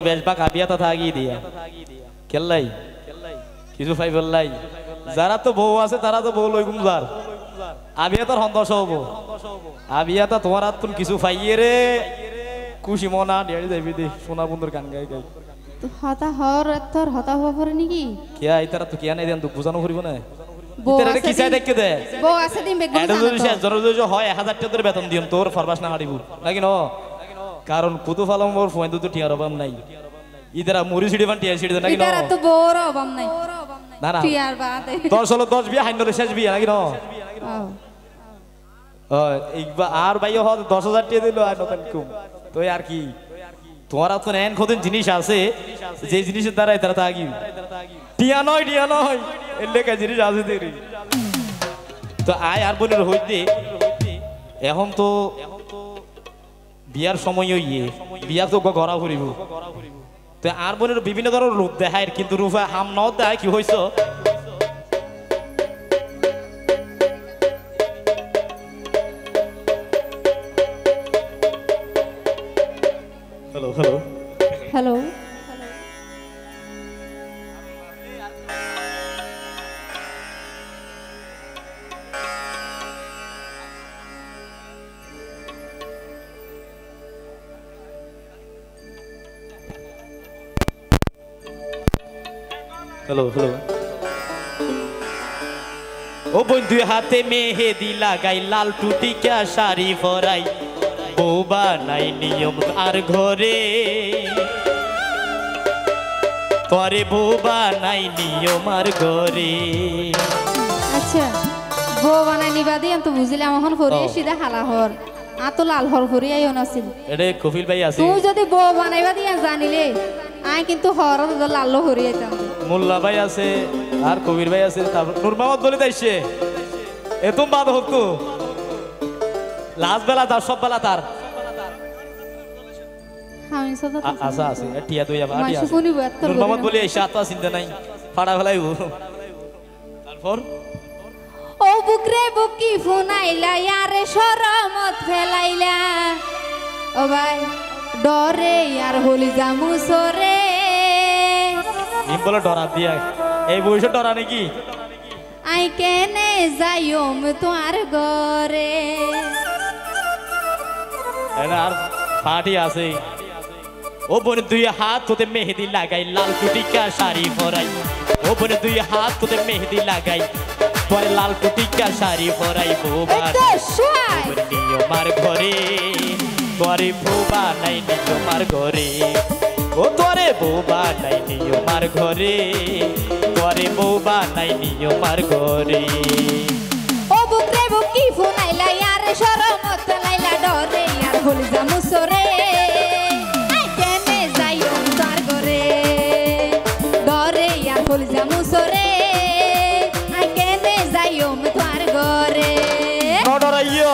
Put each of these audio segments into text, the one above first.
বেশ বা কাবিয়া তা থাকি দিয়া কেল্লাই কিছু ফাই বললাই যারা তো বউ আছে তারা তো বউ লইগুম যার আবিয়া তোর সন্তোষ হবো আবিয়া তা তোমার হাত তুমি কিছু ফাইয়ে রে খুশি মনা ডিয়ারি যাইবি দে সোনা বন্ধুর গান গাই গাই হতা হর তোর হতা হওয়া পরে নাকি কিয়া ইতারা তো কিয়া নাই দেন তো বুঝানো করিব না ইতারা কি চাই দেখকে দে বউ আছে দিন বেগুন এটা যদি শেষ জরুরি হয় 1000 টাকা তোর বেতন দিম তোর ফরবাস না হারিব নাকি ন কারণ কুতু ফালাম মোর ফোন তো টিয়ার অভাব নাই ইতারা মুড়ি সিডি বান টিয়ার সিডি নাকি ন ইতারা তো বউর অভাব নাই না না টিয়ার বাদে 10 হলো 10 বিয়া হাইনলে শেষ বিয়া নাকি ন একবার আর ভাইও হল 10,000 টাকা দিল আর নতুন কম তো আর কি তোমার তো নেন খোদিন জিনিস আছে যে জিনিসের দ্বারা তারা থাকি টিয়া নয় এর লেখা জিনিস আছে দেরি তো আয় আর বোনের হইতে এখন তো বিয়ার সময় ইয়ে বিয়া তো গড়া করিব তো আর বোনের বিভিন্ন ধরনের রূপ দেখায় কিন্তু রূপা হাম ন দেয় কি হইছ hello hello hello hello hello ও বন্ধু হাতে মেহেদি লাগাই লাল টুটিকা শাড়ি পরাই বউ বানাই নিয়ম আর ঘরে পরে বউ বানাই নিয়ম আর ঘরে আচ্ছা বউ বানাই নিবা দিয়ে আমি তো বুঝলাম এখন হরিয়ে সিধা হালা হর আতো লাল হর হরিয়ে আইও নাছিল এটা কপিল ভাই আছে তুই যদি বউ বানাইবা দিয়ে জানিলে আই কিন্তু হর লাল হরিয়ে আইতাম মোল্লা ভাই আছে আর কবির ভাই আছে তারপর নূর মোহাম্মদ বলে দাইছে এতম বাদ হতো লাস্ট বেলা তার সব বেলা তার আশা আছে টিয়া দুই আবার টিয়া নূর মোহাম্মদ বলে এসে আত্মা চিন্তা নাই ফাড়া ফেলাইব তারপর ও বুকরে বুকি ফোনাইলা ইয়ারে শরমত ফেলাইলা ও ভাই ডরে আর হলি জামু সরে নিম বলে ডরা দিয়া এই বয়সে ডরা নাকি আই কেনে যাইম তোমার ঘরে আর পার্টি আছে ও বোন দুই হাত তোতে মেহেদি লাগাই লাল টুটিকা শাড়ি পরাই ও বোন দুই হাত তোতে মেহেদি লাগাই পরে লাল টুটিকা শাড়ি পরাই বৌবা নিয়মার ঘরে তোরে বৌবা নাই নিয়মার ঘরে ও তোরে বৌবা নাই নিয়মার ঘরে তোরে বৌবা নাই নিয়মার ঘরে ও বুকরে বুকি ফোনাইলা ইয়ারে শরমত ফেলাইলা ডরে আর হলি জামু সরে আই কেনে যাইও তার ঘরে ডরে আর হলি জামু সরে আই কেনে যাইও তার ঘরে ডরাইয়া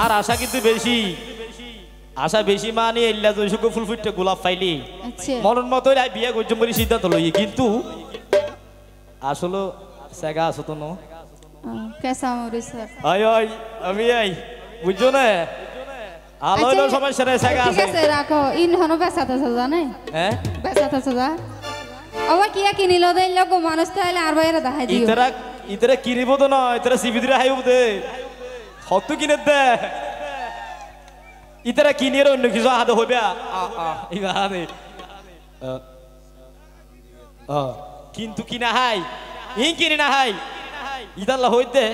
আর আশা কিন্তু বেশি আশা বেশি মানে এল্লা জয়সুক ফুল ফুটতে গোলাপ পাইলি মনের মতো বিয়ে করছম বলে সিদ্ধান্ত লই কিন্তু আসলে সেগা আছো তো নো কেসা মরি স্যার আই আই আমি আই বুঝছো না আলো এলো সমস্যা নাই সেগা আছে ঠিক আছে রাখো ইন হনো বেসাতে জানে হ্যাঁ বেসাতে সদা আবার কিয়া কিনিলো দেইলো গো মানুষ তাইলে আর বাইরে দেখাই দিও ইতরা কিনিব তো না ইতরা সিবিদিরে হাইব দে হত কিনে দে ইতরা কিনিয়ে অন্য কিছু হাতে হইবে ইবা হাতে কিন্তু কিনা হাই ই কিনি না হাই ইদাল্লা হইতে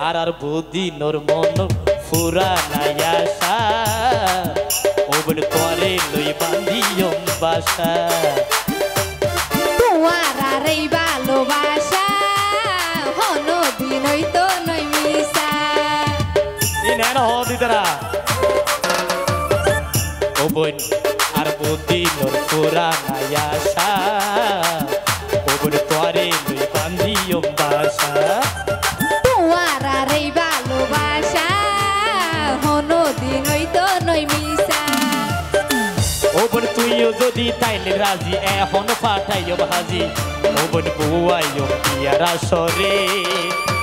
আর আর বুদ্ধি নর মন ফুরা নাই আশা ওবন তোরে লই বান্ধিয়ম বাসা তোমার আর এই ভালোবাসা হনো দিনই তো নই মিশা ইনেন হদিতরা ওবন আর বুদ্ধি নর ফুরা নাই আশা ওবন তোরে লই বান্ধিয়ম বাসা তোমার তুমিও যদি তাইলে রাজি এখন পাঠাইও ভাজি ও বোন বুয়াইও বিয়ার আসরে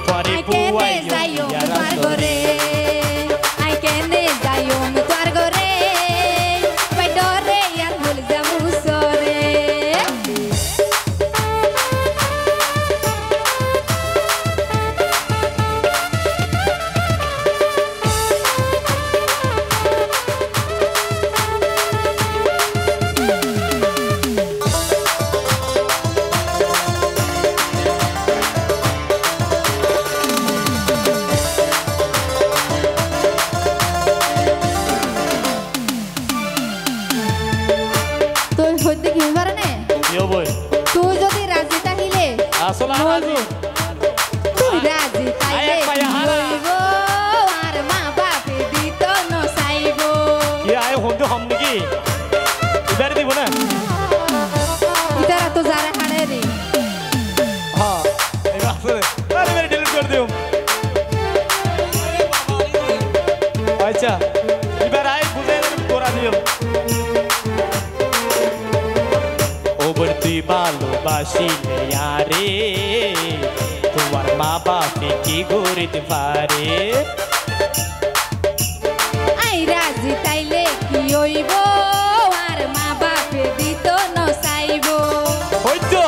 পরে বুয়াইও বিয়ার আসরে আই কেনে যাইও তোর ঘরে ভাই ডরে আর ভুল যামু সরে তুই যদি রাজি তাইলে আসলে রাজি তুই রাজি তাইলে হইব আর মা বাপে দিত নসাইব কি আয় হন্দু হম নাকি এবারে দিব না ইতারা তো যারা হাড়ে রে হ্যাঁ এবার আসলে আরে মেরে ডিলিট করে দিও আচ্ছা এবার আয় বুঝে তোরা দিও তুই ভালোবাসিলে আরে তোমার মা বাপে কি গরিতে পারে আই রাজি তাইলে কি হইব আর মা বাপে দিত নসাইব হইতো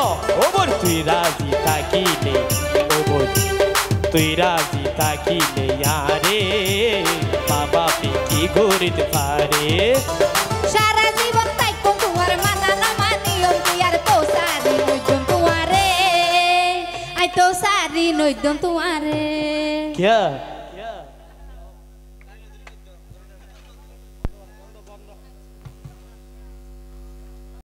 ওবর তুই রাজি থাকিলে ওবর তুই রাজি থাকিলে আরে মা বাপে কি গরিতে পারে সারা জীবন তাই কোন তোমার মানা না মানিও আর তো সারি নইজন তোমারে আই তো সারি নইজন তোমারে क्या